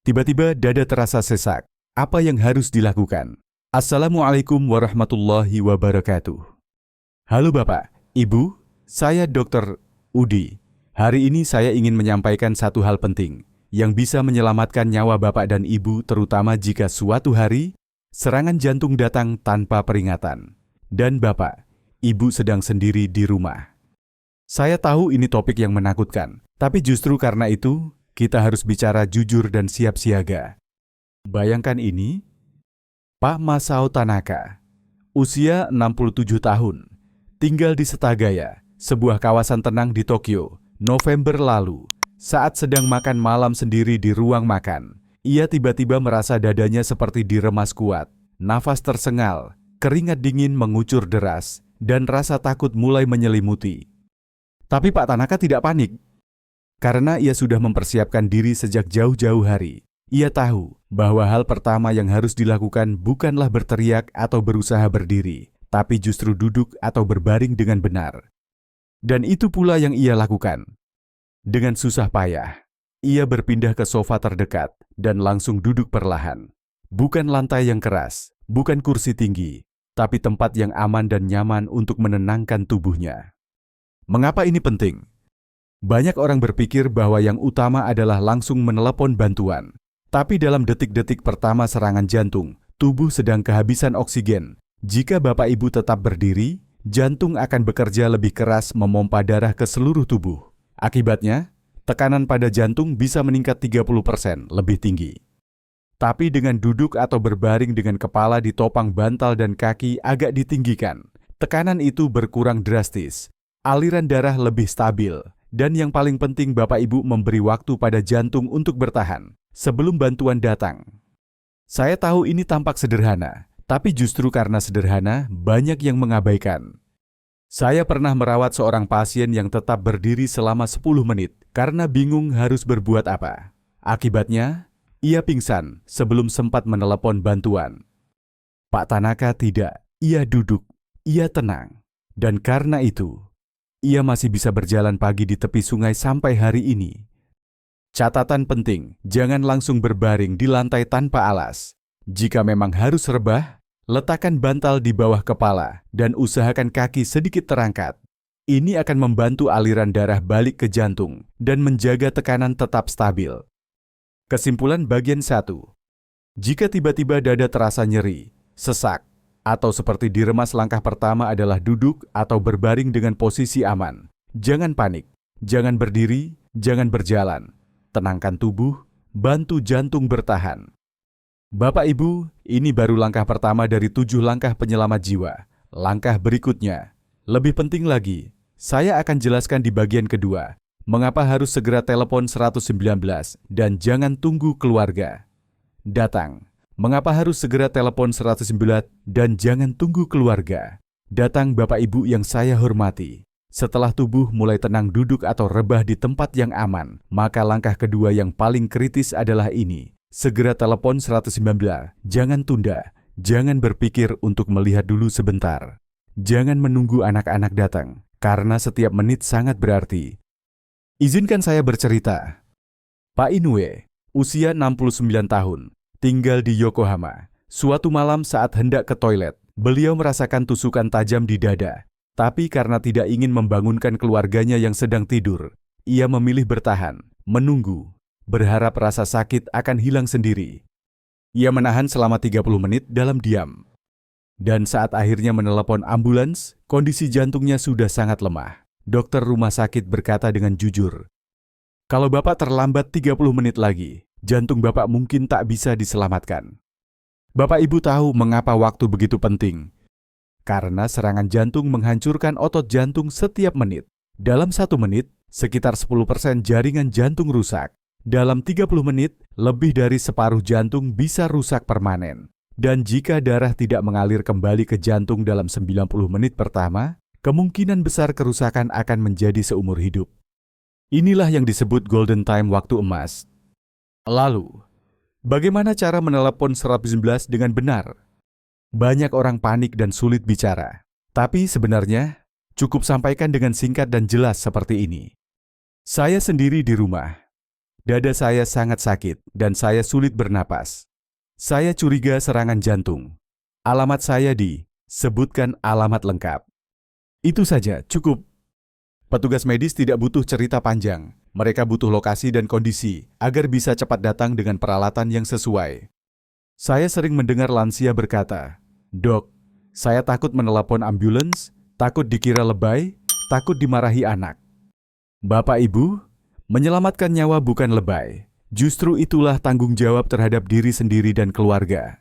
Tiba-tiba dada terasa sesak. Apa yang harus dilakukan? Assalamualaikum warahmatullahi wabarakatuh. Halo Bapak, Ibu, saya Dr. Udi. Hari ini saya ingin menyampaikan satu hal penting yang bisa menyelamatkan nyawa Bapak dan Ibu, terutama jika suatu hari serangan jantung datang tanpa peringatan. Dan Bapak, Ibu sedang sendiri di rumah. Saya tahu ini topik yang menakutkan, tapi justru karena itu, kita harus bicara jujur dan siap siaga. Bayangkan ini, Pak Masao Tanaka, usia 67 tahun, tinggal di Setagaya, sebuah kawasan tenang di Tokyo. November lalu, saat sedang makan malam sendiri di ruang makan, ia tiba-tiba merasa dadanya seperti diremas kuat, nafas tersengal, keringat dingin mengucur deras, dan rasa takut mulai menyelimuti. Tapi Pak Tanaka tidak panik, karena ia sudah mempersiapkan diri sejak jauh-jauh hari. Ia tahu bahwa hal pertama yang harus dilakukan bukanlah berteriak atau berusaha berdiri, tapi justru duduk atau berbaring dengan benar. Dan itu pula yang ia lakukan. Dengan susah payah, ia berpindah ke sofa terdekat dan langsung duduk perlahan. Bukan lantai yang keras, bukan kursi tinggi, tapi tempat yang aman dan nyaman untuk menenangkan tubuhnya. Mengapa ini penting? Banyak orang berpikir bahwa yang utama adalah langsung menelepon bantuan. Tapi dalam detik-detik pertama serangan jantung, tubuh sedang kehabisan oksigen. Jika Bapak Ibu tetap berdiri, jantung akan bekerja lebih keras memompa darah ke seluruh tubuh. Akibatnya, tekanan pada jantung bisa meningkat 30% lebih tinggi. Tapi dengan duduk atau berbaring dengan kepala ditopang bantal dan kaki agak ditinggikan, tekanan itu berkurang drastis. Aliran darah lebih stabil, dan yang paling penting Bapak Ibu memberi waktu pada jantung untuk bertahan sebelum bantuan datang. Saya tahu ini tampak sederhana, tapi justru karena sederhana, banyak yang mengabaikan. Saya pernah merawat seorang pasien yang tetap berdiri selama 10 menit karena bingung harus berbuat apa. Akibatnya, ia pingsan sebelum sempat menelepon bantuan. Pak Tanaka tidak, ia duduk, ia tenang, dan karena itu, ia masih bisa berjalan pagi di tepi sungai sampai hari ini. Catatan penting, jangan langsung berbaring di lantai tanpa alas. Jika memang harus rebah, letakkan bantal di bawah kepala dan usahakan kaki sedikit terangkat. Ini akan membantu aliran darah balik ke jantung dan menjaga tekanan tetap stabil. Kesimpulan bagian 1. Jika tiba-tiba dada terasa nyeri, sesak, atau seperti diremas, langkah pertama adalah duduk atau berbaring dengan posisi aman. Jangan panik, jangan berdiri, jangan berjalan. Tenangkan tubuh, bantu jantung bertahan. Bapak Ibu, ini baru langkah pertama dari 7 langkah penyelamat jiwa. Langkah berikutnya, lebih penting lagi, saya akan jelaskan di bagian kedua. Mengapa harus segera telepon 119 dan jangan tunggu keluarga datang. Mengapa harus segera telepon 109 dan jangan tunggu keluarga datang. Bapak Ibu yang saya hormati, setelah tubuh mulai tenang duduk atau rebah di tempat yang aman, maka langkah kedua yang paling kritis adalah ini. Segera telepon 119, jangan tunda, jangan berpikir untuk melihat dulu sebentar. Jangan menunggu anak-anak datang, karena setiap menit sangat berarti. Izinkan saya bercerita. Pak Inoue, usia 69 tahun, tinggal di Yokohama. Suatu malam saat hendak ke toilet, beliau merasakan tusukan tajam di dada. Tapi karena tidak ingin membangunkan keluarganya yang sedang tidur, ia memilih bertahan, menunggu, berharap rasa sakit akan hilang sendiri. Ia menahan selama 30 menit dalam diam. Dan saat akhirnya menelepon ambulans, kondisi jantungnya sudah sangat lemah. Dokter rumah sakit berkata dengan jujur, "Kalau Bapak terlambat 30 menit lagi, jantung Bapak mungkin tak bisa diselamatkan." Bapak Ibu tahu mengapa waktu begitu penting? Karena serangan jantung menghancurkan otot jantung setiap menit. Dalam 1 menit, sekitar 10% jaringan jantung rusak. Dalam 30 menit, lebih dari separuh jantung bisa rusak permanen. Dan jika darah tidak mengalir kembali ke jantung dalam 90 menit pertama, kemungkinan besar kerusakan akan menjadi seumur hidup. Inilah yang disebut golden time, waktu emas. Lalu, bagaimana cara menelepon 119 dengan benar? Banyak orang panik dan sulit bicara. Tapi sebenarnya, cukup sampaikan dengan singkat dan jelas seperti ini. Saya sendiri di rumah. Dada saya sangat sakit dan saya sulit bernapas. Saya curiga serangan jantung. Alamat saya sebutkan alamat lengkap. Itu saja, cukup. Petugas medis tidak butuh cerita panjang. Mereka butuh lokasi dan kondisi agar bisa cepat datang dengan peralatan yang sesuai. Saya sering mendengar lansia berkata, "Dok, saya takut menelepon ambulans, takut dikira lebay, takut dimarahi anak." Bapak Ibu, menyelamatkan nyawa bukan lebay. Justru itulah tanggung jawab terhadap diri sendiri dan keluarga.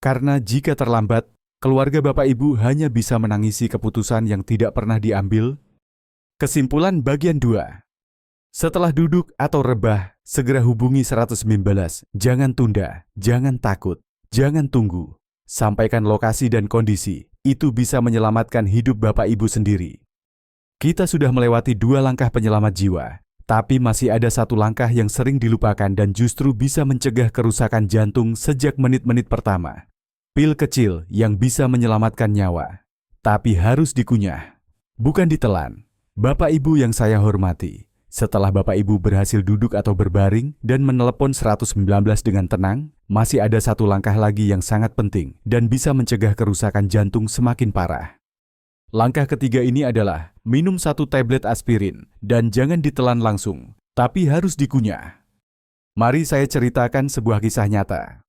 Karena jika terlambat, keluarga Bapak Ibu hanya bisa menangisi keputusan yang tidak pernah diambil. Kesimpulan bagian 2. Setelah duduk atau rebah, segera hubungi 119. Jangan tunda, jangan takut, jangan tunggu. Sampaikan lokasi dan kondisi. Itu bisa menyelamatkan hidup Bapak Ibu sendiri. Kita sudah melewati 2 langkah penyelamat jiwa. Tapi masih ada 1 langkah yang sering dilupakan dan justru bisa mencegah kerusakan jantung sejak menit-menit pertama. Pil kecil yang bisa menyelamatkan nyawa. Tapi harus dikunyah, bukan ditelan. Bapak Ibu yang saya hormati, setelah Bapak Ibu berhasil duduk atau berbaring dan menelepon 119 dengan tenang, masih ada 1 langkah lagi yang sangat penting dan bisa mencegah kerusakan jantung semakin parah. Langkah ketiga ini adalah minum 1 tablet aspirin dan jangan ditelan langsung, tapi harus dikunyah. Mari saya ceritakan sebuah kisah nyata.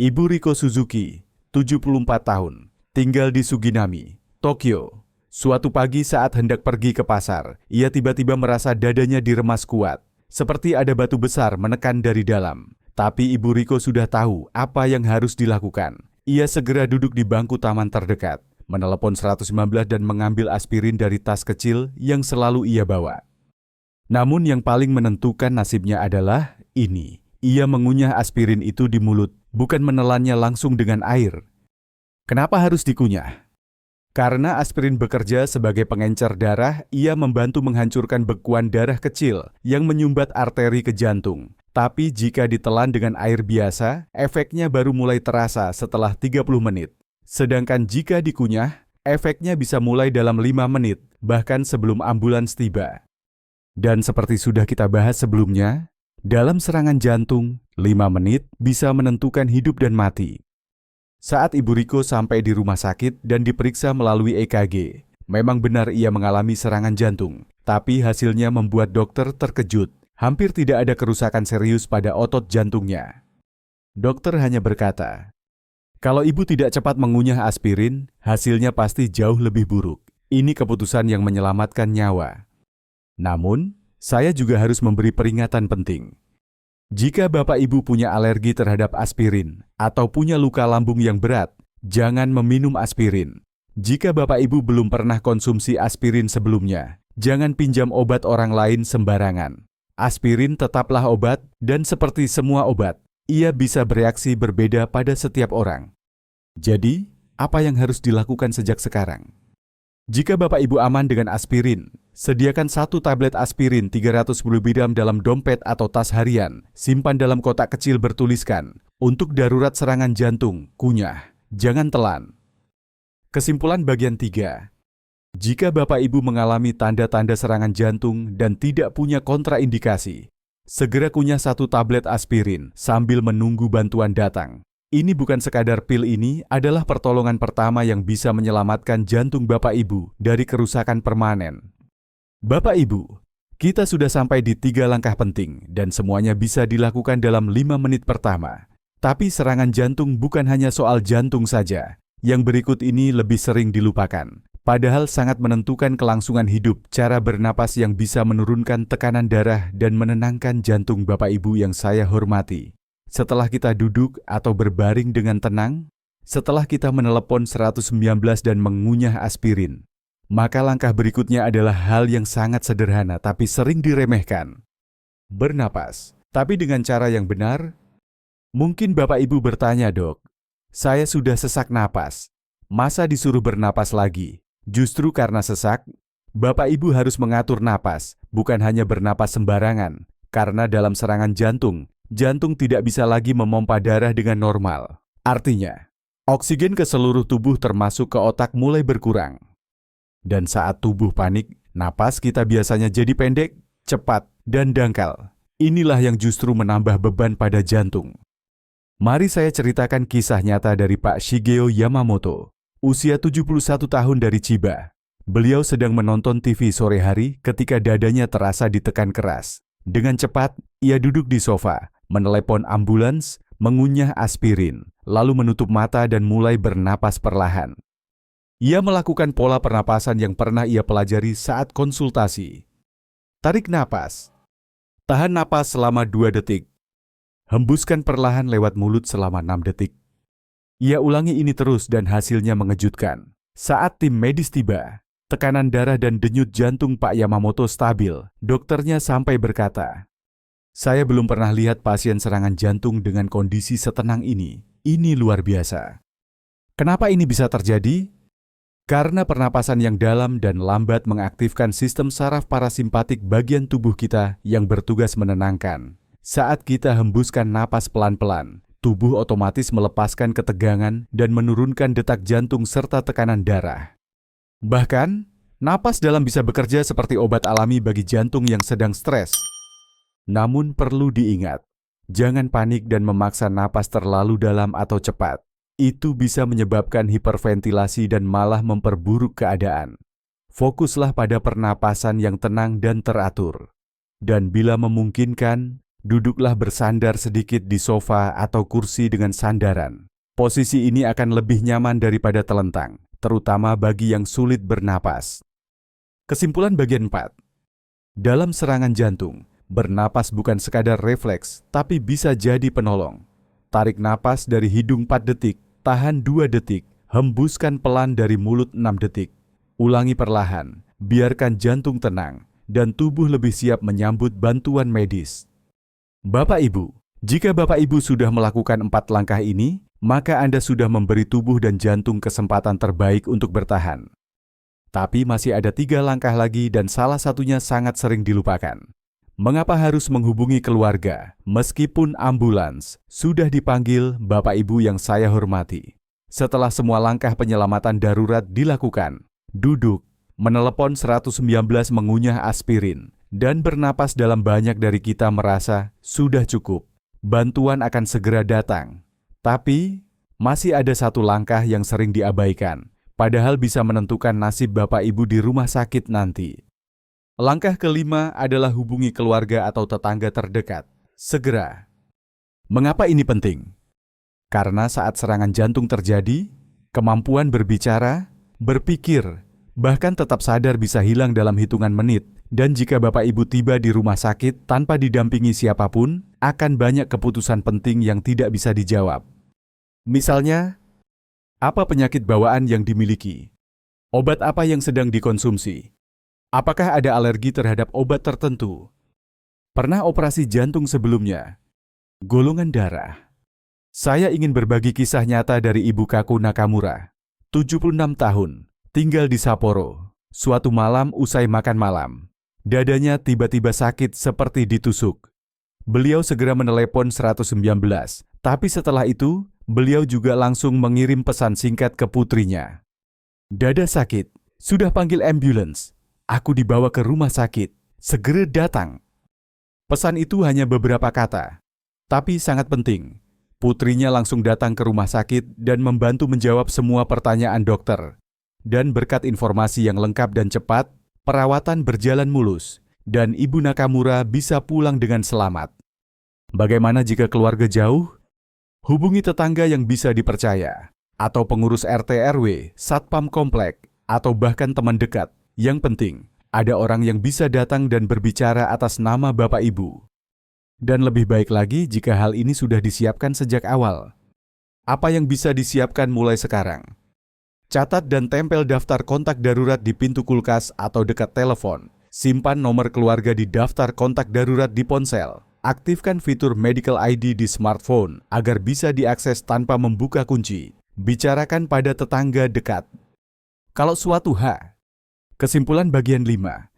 Ibu Riko Suzuki, 74 tahun, tinggal di Suginami, Tokyo. Suatu pagi saat hendak pergi ke pasar, ia tiba-tiba merasa dadanya diremas kuat, seperti ada batu besar menekan dari dalam. Tapi Ibu Riko sudah tahu apa yang harus dilakukan. Ia segera duduk di bangku taman terdekat, menelepon 119 dan mengambil aspirin dari tas kecil yang selalu ia bawa. Namun yang paling menentukan nasibnya adalah ini. Ia mengunyah aspirin itu di mulut, bukan menelannya langsung dengan air. Kenapa harus dikunyah? Karena aspirin bekerja sebagai pengencer darah, ia membantu menghancurkan bekuan darah kecil yang menyumbat arteri ke jantung. Tapi jika ditelan dengan air biasa, efeknya baru mulai terasa setelah 30 menit. Sedangkan jika dikunyah, efeknya bisa mulai dalam 5 menit, bahkan sebelum ambulans tiba. Dan seperti sudah kita bahas sebelumnya, dalam serangan jantung, 5 menit bisa menentukan hidup dan mati. Saat Ibu Riko sampai di rumah sakit dan diperiksa melalui EKG, memang benar ia mengalami serangan jantung, tapi hasilnya membuat dokter terkejut. Hampir tidak ada kerusakan serius pada otot jantungnya. Dokter hanya berkata, "Kalau ibu tidak cepat mengunyah aspirin, hasilnya pasti jauh lebih buruk. Ini keputusan yang menyelamatkan nyawa." Namun, saya juga harus memberi peringatan penting. Jika Bapak Ibu punya alergi terhadap aspirin atau punya luka lambung yang berat, jangan meminum aspirin. Jika Bapak Ibu belum pernah konsumsi aspirin sebelumnya, jangan pinjam obat orang lain sembarangan. Aspirin tetaplah obat dan seperti semua obat, ia bisa bereaksi berbeda pada setiap orang. Jadi, apa yang harus dilakukan sejak sekarang? Jika Bapak Ibu aman dengan aspirin, sediakan 1 tablet aspirin 310 mg dalam dompet atau tas harian, simpan dalam kotak kecil bertuliskan, "Untuk darurat serangan jantung, kunyah, jangan telan." Kesimpulan bagian 3. Jika Bapak Ibu mengalami tanda-tanda serangan jantung dan tidak punya kontraindikasi, segera kunyah 1 tablet aspirin sambil menunggu bantuan datang. Ini bukan sekadar pil, ini adalah pertolongan pertama yang bisa menyelamatkan jantung Bapak Ibu dari kerusakan permanen. Bapak Ibu, kita sudah sampai di 3 langkah penting dan semuanya bisa dilakukan dalam 5 menit pertama. Tapi serangan jantung bukan hanya soal jantung saja. Yang berikut ini lebih sering dilupakan. Padahal sangat menentukan kelangsungan hidup, cara bernapas yang bisa menurunkan tekanan darah dan menenangkan jantung Bapak Ibu yang saya hormati. Setelah kita duduk atau berbaring dengan tenang, setelah kita menelepon 119 dan mengunyah aspirin, maka langkah berikutnya adalah hal yang sangat sederhana tapi sering diremehkan. Bernapas, tapi dengan cara yang benar. Mungkin Bapak Ibu bertanya, "Dok, saya sudah sesak napas. Masa disuruh bernapas lagi?" Justru karena sesak, Bapak Ibu harus mengatur napas, bukan hanya bernapas sembarangan. Karena dalam serangan jantung, jantung tidak bisa lagi memompa darah dengan normal. Artinya, oksigen ke seluruh tubuh termasuk ke otak mulai berkurang. Dan saat tubuh panik, napas kita biasanya jadi pendek, cepat, dan dangkal. Inilah yang justru menambah beban pada jantung. Mari saya ceritakan kisah nyata dari Pak Shigeo Yamamoto, usia 71 tahun dari Chiba. Beliau sedang menonton TV sore hari ketika dadanya terasa ditekan keras. Dengan cepat, ia duduk di sofa, menelepon ambulans, mengunyah aspirin, lalu menutup mata dan mulai bernapas perlahan. Ia melakukan pola pernapasan yang pernah ia pelajari saat konsultasi. Tarik napas. Tahan napas selama 2 detik. Hembuskan perlahan lewat mulut selama 6 detik. Ia ulangi ini terus dan hasilnya mengejutkan. Saat tim medis tiba, tekanan darah dan denyut jantung Pak Yamamoto stabil. Dokternya sampai berkata, "Saya belum pernah lihat pasien serangan jantung dengan kondisi setenang ini. Ini luar biasa." Kenapa ini bisa terjadi? Karena pernapasan yang dalam dan lambat mengaktifkan sistem saraf parasimpatik bagian tubuh kita yang bertugas menenangkan. Saat kita hembuskan napas pelan-pelan, tubuh otomatis melepaskan ketegangan dan menurunkan detak jantung serta tekanan darah. Bahkan, napas dalam bisa bekerja seperti obat alami bagi jantung yang sedang stres. Namun perlu diingat, jangan panik dan memaksa napas terlalu dalam atau cepat. Itu bisa menyebabkan hiperventilasi dan malah memperburuk keadaan. Fokuslah pada pernapasan yang tenang dan teratur. Dan bila memungkinkan, duduklah bersandar sedikit di sofa atau kursi dengan sandaran. Posisi ini akan lebih nyaman daripada telentang, terutama bagi yang sulit bernapas. Kesimpulan bagian 4. Dalam serangan jantung, bernapas bukan sekadar refleks, tapi bisa jadi penolong. Tarik napas dari hidung 4 detik, tahan 2 detik, hembuskan pelan dari mulut 6 detik. Ulangi perlahan, biarkan jantung tenang, dan tubuh lebih siap menyambut bantuan medis. Bapak Ibu, jika Bapak Ibu sudah melakukan 4 langkah ini, maka Anda sudah memberi tubuh dan jantung kesempatan terbaik untuk bertahan. Tapi masih ada 3 langkah lagi dan salah satunya sangat sering dilupakan. Mengapa harus menghubungi keluarga? Meskipun ambulans sudah dipanggil, Bapak Ibu yang saya hormati. Setelah semua langkah penyelamatan darurat dilakukan, duduk, menelepon 119 mengunyah aspirin, dan bernapas dalam, banyak dari kita merasa sudah cukup. Bantuan akan segera datang. Tapi, masih ada 1 langkah yang sering diabaikan, padahal bisa menentukan nasib Bapak Ibu di rumah sakit nanti. Langkah kelima adalah hubungi keluarga atau tetangga terdekat. Segera. Mengapa ini penting? Karena saat serangan jantung terjadi, kemampuan berbicara, berpikir, bahkan tetap sadar bisa hilang dalam hitungan menit. Dan jika Bapak Ibu tiba di rumah sakit tanpa didampingi siapapun, akan banyak keputusan penting yang tidak bisa dijawab. Misalnya, apa penyakit bawaan yang dimiliki? Obat apa yang sedang dikonsumsi? Apakah ada alergi terhadap obat tertentu? Pernah operasi jantung sebelumnya? Golongan darah. Saya ingin berbagi kisah nyata dari Ibu Kaku Nakamura, 76 tahun, tinggal di Sapporo. Suatu malam usai makan malam, dadanya tiba-tiba sakit seperti ditusuk. Beliau segera menelepon 119, tapi setelah itu, beliau juga langsung mengirim pesan singkat ke putrinya. "Dada sakit, sudah panggil ambulans. Aku dibawa ke rumah sakit, segera datang." Pesan itu hanya beberapa kata, tapi sangat penting. Putrinya langsung datang ke rumah sakit dan membantu menjawab semua pertanyaan dokter. Dan berkat informasi yang lengkap dan cepat, perawatan berjalan mulus, dan Ibu Nakamura bisa pulang dengan selamat. Bagaimana jika keluarga jauh? Hubungi tetangga yang bisa dipercaya, atau pengurus RT RW, satpam komplek, atau bahkan teman dekat. Yang penting, ada orang yang bisa datang dan berbicara atas nama Bapak Ibu. Dan lebih baik lagi jika hal ini sudah disiapkan sejak awal. Apa yang bisa disiapkan mulai sekarang? Catat dan tempel daftar kontak darurat di pintu kulkas atau dekat telepon. Simpan nomor keluarga di daftar kontak darurat di ponsel. Aktifkan fitur Medical ID di smartphone agar bisa diakses tanpa membuka kunci. Bicarakan pada tetangga dekat. Kalau suatu Kesimpulan bagian 5.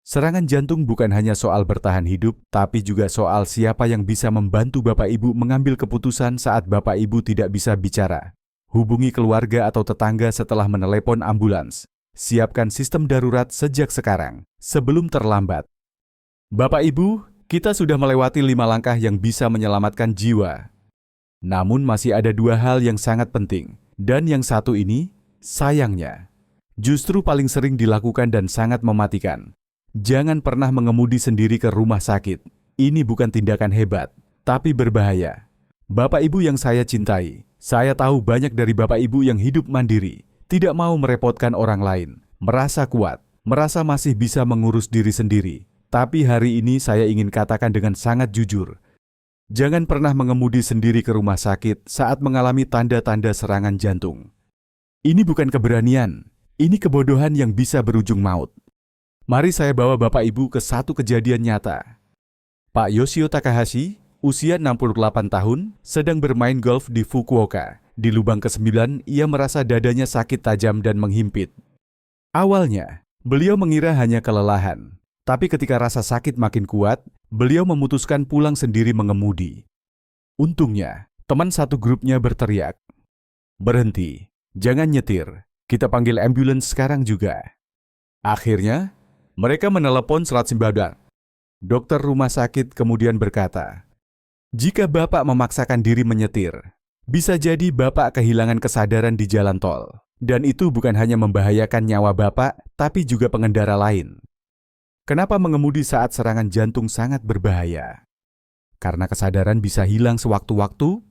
Serangan jantung bukan hanya soal bertahan hidup, tapi juga soal siapa yang bisa membantu Bapak Ibu mengambil keputusan saat Bapak Ibu tidak bisa bicara. Hubungi keluarga atau tetangga setelah menelepon ambulans. Siapkan sistem darurat sejak sekarang, sebelum terlambat. Bapak Ibu, Kita sudah melewati 5 langkah yang bisa menyelamatkan jiwa. Namun masih ada 2 hal yang sangat penting. Dan yang satu ini, sayangnya, justru paling sering dilakukan dan sangat mematikan. Jangan pernah mengemudi sendiri ke rumah sakit. Ini bukan tindakan hebat, tapi berbahaya. Bapak Ibu yang saya cintai, saya tahu banyak dari Bapak Ibu yang hidup mandiri, tidak mau merepotkan orang lain, merasa kuat, merasa masih bisa mengurus diri sendiri. Tapi hari ini saya ingin katakan dengan sangat jujur, jangan pernah mengemudi sendiri ke rumah sakit saat mengalami tanda-tanda serangan jantung. Ini bukan keberanian, ini kebodohan yang bisa berujung maut. Mari saya bawa Bapak Ibu ke satu kejadian nyata. Pak Yoshio Takahashi, usia 68 tahun, sedang bermain golf di Fukuoka. Di lubang ke-9, ia merasa dadanya sakit tajam dan menghimpit. Awalnya, beliau mengira hanya kelelahan. Tapi ketika rasa sakit makin kuat, beliau memutuskan pulang sendiri mengemudi. Untungnya, teman satu grupnya berteriak, "Berhenti, jangan nyetir, kita panggil ambulans sekarang juga." Akhirnya, mereka menelepon Serat Simbadang. Dokter rumah sakit kemudian berkata, "Jika Bapak memaksakan diri menyetir, bisa jadi Bapak kehilangan kesadaran di jalan tol. Dan itu bukan hanya membahayakan nyawa Bapak, tapi juga pengendara lain." Kenapa mengemudi saat serangan jantung sangat berbahaya? Karena kesadaran bisa hilang sewaktu-waktu,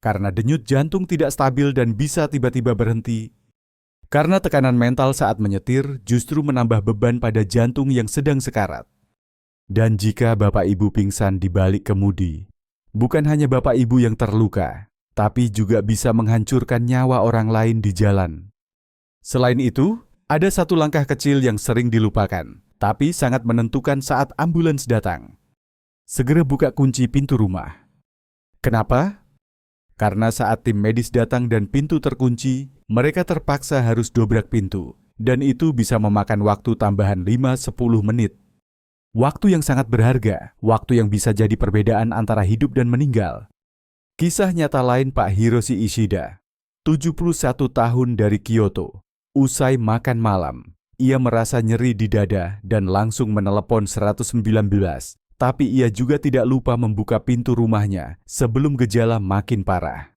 karena denyut jantung tidak stabil dan bisa tiba-tiba berhenti, karena tekanan mental saat menyetir justru menambah beban pada jantung yang sedang sekarat. Dan jika Bapak Ibu pingsan di balik kemudi, bukan hanya Bapak Ibu yang terluka, tapi juga bisa menghancurkan nyawa orang lain di jalan. Selain itu, ada satu langkah kecil yang sering dilupakan, tapi sangat menentukan saat ambulans datang. Segera buka kunci pintu rumah. Kenapa? Karena saat tim medis datang dan pintu terkunci, mereka terpaksa harus dobrak pintu, dan itu bisa memakan waktu tambahan 5-10 menit. Waktu yang sangat berharga, waktu yang bisa jadi perbedaan antara hidup dan meninggal. Kisah nyata lain Pak Hiroshi Ishida, 71 tahun dari Kyoto. Usai makan malam, ia merasa nyeri di dada dan langsung menelepon 119, tapi ia juga tidak lupa membuka pintu rumahnya sebelum gejala makin parah.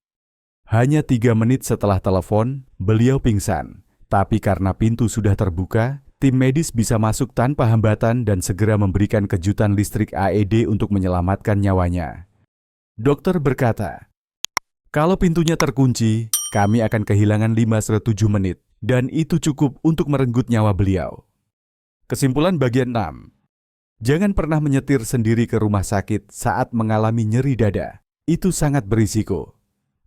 Hanya 3 menit setelah telepon, beliau pingsan, tapi karena pintu sudah terbuka, tim medis bisa masuk tanpa hambatan dan segera memberikan kejutan listrik AED untuk menyelamatkan nyawanya. Dokter berkata, "Kalau pintunya terkunci, kami akan kehilangan 5-7 menit. Dan itu cukup untuk merenggut nyawa beliau." Kesimpulan bagian 6. Jangan pernah menyetir sendiri ke rumah sakit saat mengalami nyeri dada. Itu sangat berisiko.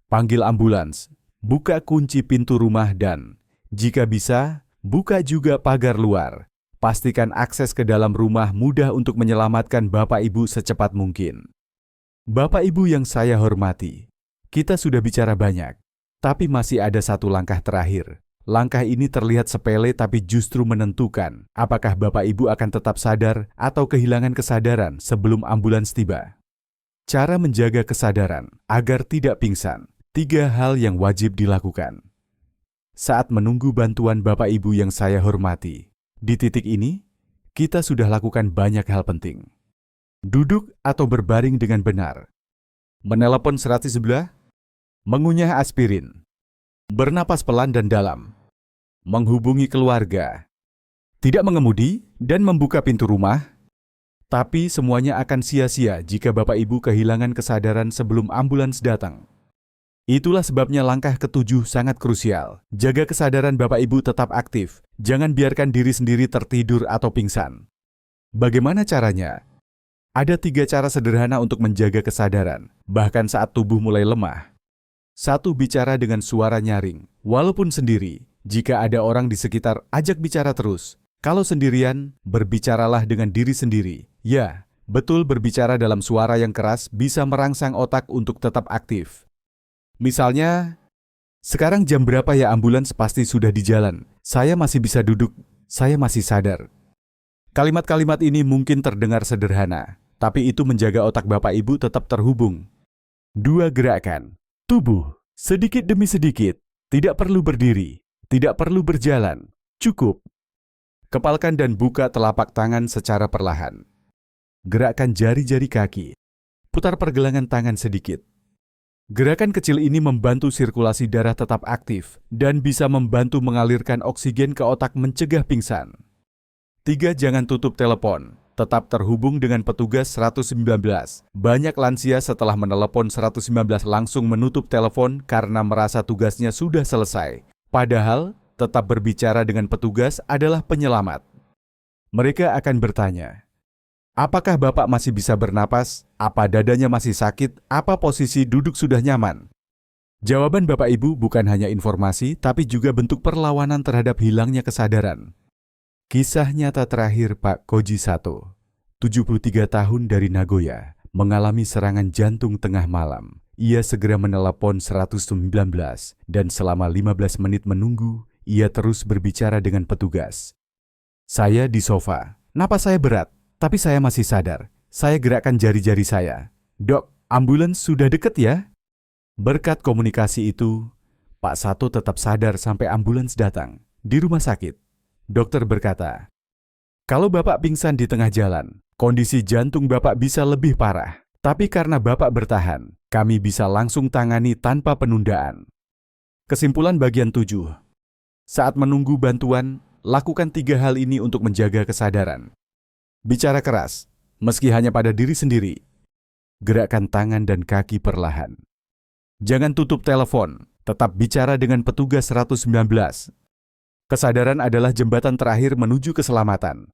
Panggil ambulans, buka kunci pintu rumah dan, jika bisa, buka juga pagar luar. Pastikan akses ke dalam rumah mudah untuk menyelamatkan Bapak Ibu secepat mungkin. Bapak Ibu yang saya hormati, kita sudah bicara banyak, tapi masih ada satu langkah terakhir. Langkah ini terlihat sepele tapi justru menentukan apakah Bapak Ibu akan tetap sadar atau kehilangan kesadaran sebelum ambulans tiba. Cara menjaga kesadaran agar tidak pingsan, 3 hal yang wajib dilakukan. Saat menunggu bantuan Bapak Ibu yang saya hormati, di titik ini, kita sudah lakukan banyak hal penting. Duduk atau berbaring dengan benar. Menelepon serat di sebelah. Mengunyah aspirin. Bernapas pelan dan dalam. Menghubungi keluarga. Tidak mengemudi dan membuka pintu rumah. Tapi semuanya akan sia-sia jika Bapak Ibu kehilangan kesadaran sebelum ambulans datang. Itulah sebabnya langkah ke-7 sangat krusial. Jaga kesadaran Bapak Ibu tetap aktif. Jangan biarkan diri sendiri tertidur atau pingsan. Bagaimana caranya? Ada 3 cara sederhana untuk menjaga kesadaran, bahkan saat tubuh mulai lemah. 1. Bicara dengan suara nyaring, walaupun sendiri. Jika ada orang di sekitar, ajak bicara terus. Kalau sendirian, berbicaralah dengan diri sendiri. Ya, betul, berbicara dalam suara yang keras bisa merangsang otak untuk tetap aktif. Misalnya, "Sekarang jam berapa ya, ambulans pasti sudah di jalan. Saya masih bisa duduk, saya masih sadar." Kalimat-kalimat ini mungkin terdengar sederhana, tapi itu menjaga otak Bapak Ibu tetap terhubung. 2. Gerakan tubuh, sedikit demi sedikit. Tidak perlu berdiri, tidak perlu berjalan, cukup. Kepalkan dan buka telapak tangan secara perlahan. Gerakkan jari-jari kaki. Putar pergelangan tangan sedikit. Gerakan kecil ini membantu sirkulasi darah tetap aktif dan bisa membantu mengalirkan oksigen ke otak mencegah pingsan. 3. Jangan tutup telepon. Tetap terhubung dengan petugas 119. Banyak lansia setelah menelepon 119 langsung menutup telepon karena merasa tugasnya sudah selesai. Padahal, tetap berbicara dengan petugas adalah penyelamat. Mereka akan bertanya, apakah Bapak masih bisa bernapas? Apa dadanya masih sakit? Apa posisi duduk sudah nyaman? Jawaban Bapak Ibu bukan hanya informasi, tapi juga bentuk perlawanan terhadap hilangnya kesadaran. Kisah nyata terakhir Pak Koji Sato, 73 tahun dari Nagoya, mengalami serangan jantung tengah malam. Ia segera menelepon 119 dan selama 15 menit menunggu, ia terus berbicara dengan petugas. Saya di sofa, napas saya berat, tapi saya masih sadar. Saya gerakkan jari-jari saya. Dok, ambulans sudah dekat ya? Berkat komunikasi itu, Pak Sato tetap sadar sampai ambulans datang. Di rumah sakit, dokter berkata, kalau Bapak pingsan di tengah jalan, kondisi jantung Bapak bisa lebih parah. Tapi karena Bapak bertahan, kami bisa langsung tangani tanpa penundaan. Kesimpulan bagian 7. Saat menunggu bantuan, lakukan 3 hal ini untuk menjaga kesadaran. Bicara keras, meski hanya pada diri sendiri. Gerakkan tangan dan kaki perlahan. Jangan tutup telepon, tetap bicara dengan petugas 119. Kesadaran adalah jembatan terakhir menuju keselamatan.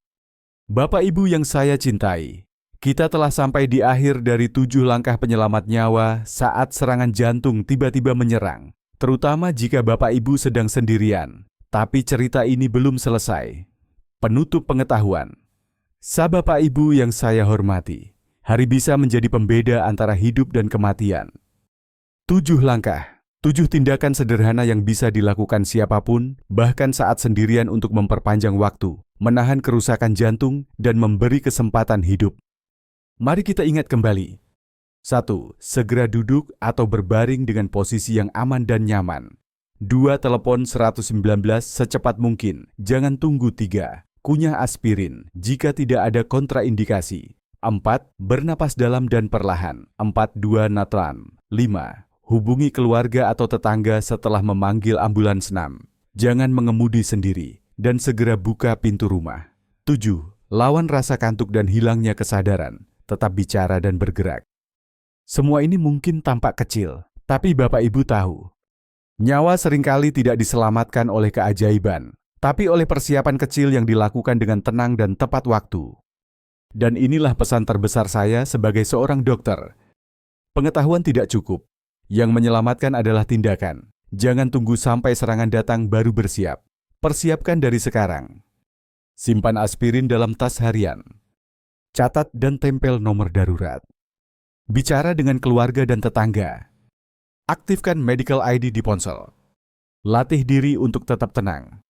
Bapak Ibu yang saya cintai, kita telah sampai di akhir dari 7 langkah penyelamat nyawa saat serangan jantung tiba-tiba menyerang, terutama jika Bapak Ibu sedang sendirian. Tapi cerita ini belum selesai. Penutup pengetahuan. Bapak Ibu yang saya hormati, hari bisa menjadi pembeda antara hidup dan kematian. 7 langkah, 7 tindakan sederhana yang bisa dilakukan siapapun, bahkan saat sendirian untuk memperpanjang waktu, menahan kerusakan jantung, dan memberi kesempatan hidup. Mari kita ingat kembali. 1. Segera duduk atau berbaring dengan posisi yang aman dan nyaman. 2. Telepon 119 secepat mungkin, jangan tunggu. 3. Kunyah aspirin jika tidak ada kontraindikasi. 4. Bernapas dalam dan perlahan. 4-2 natran. 5. Hubungi keluarga atau tetangga setelah memanggil ambulans 6. Jangan mengemudi sendiri dan segera buka pintu rumah. 7. Lawan rasa kantuk dan hilangnya kesadaran. Tetap bicara dan bergerak. Semua ini mungkin tampak kecil, tapi Bapak Ibu tahu. Nyawa seringkali tidak diselamatkan oleh keajaiban, tapi oleh persiapan kecil yang dilakukan dengan tenang dan tepat waktu. Dan inilah pesan terbesar saya sebagai seorang dokter. Pengetahuan tidak cukup. Yang menyelamatkan adalah tindakan. Jangan tunggu sampai serangan datang baru bersiap. Persiapkan dari sekarang. Simpan aspirin dalam tas harian. Catat dan tempel nomor darurat. Bicara dengan keluarga dan tetangga. Aktifkan medical ID di ponsel. Latih diri untuk tetap tenang.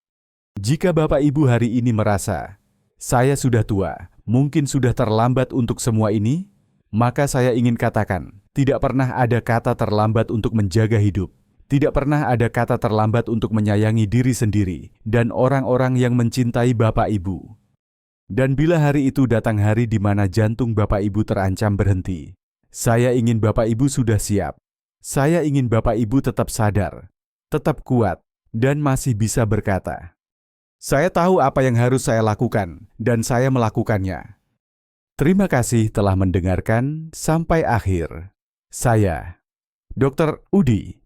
Jika Bapak Ibu hari ini merasa, saya sudah tua, mungkin sudah terlambat untuk semua ini, maka saya ingin katakan, tidak pernah ada kata terlambat untuk menjaga hidup. Tidak pernah ada kata terlambat untuk menyayangi diri sendiri dan orang-orang yang mencintai Bapak Ibu. Dan bila hari itu datang hari di mana jantung Bapak Ibu terancam berhenti, saya ingin Bapak Ibu sudah siap. Saya ingin Bapak Ibu tetap sadar, tetap kuat, dan masih bisa berkata, saya tahu apa yang harus saya lakukan, dan saya melakukannya. Terima kasih telah mendengarkan sampai akhir. Saya, Dr. Udi,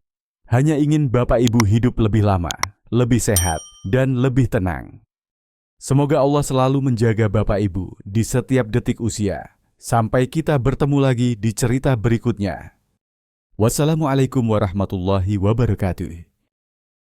hanya ingin Bapak Ibu hidup lebih lama, lebih sehat, dan lebih tenang. Semoga Allah selalu menjaga Bapak Ibu di setiap detik usia. Sampai kita bertemu lagi di cerita berikutnya. Wassalamualaikum warahmatullahi wabarakatuh.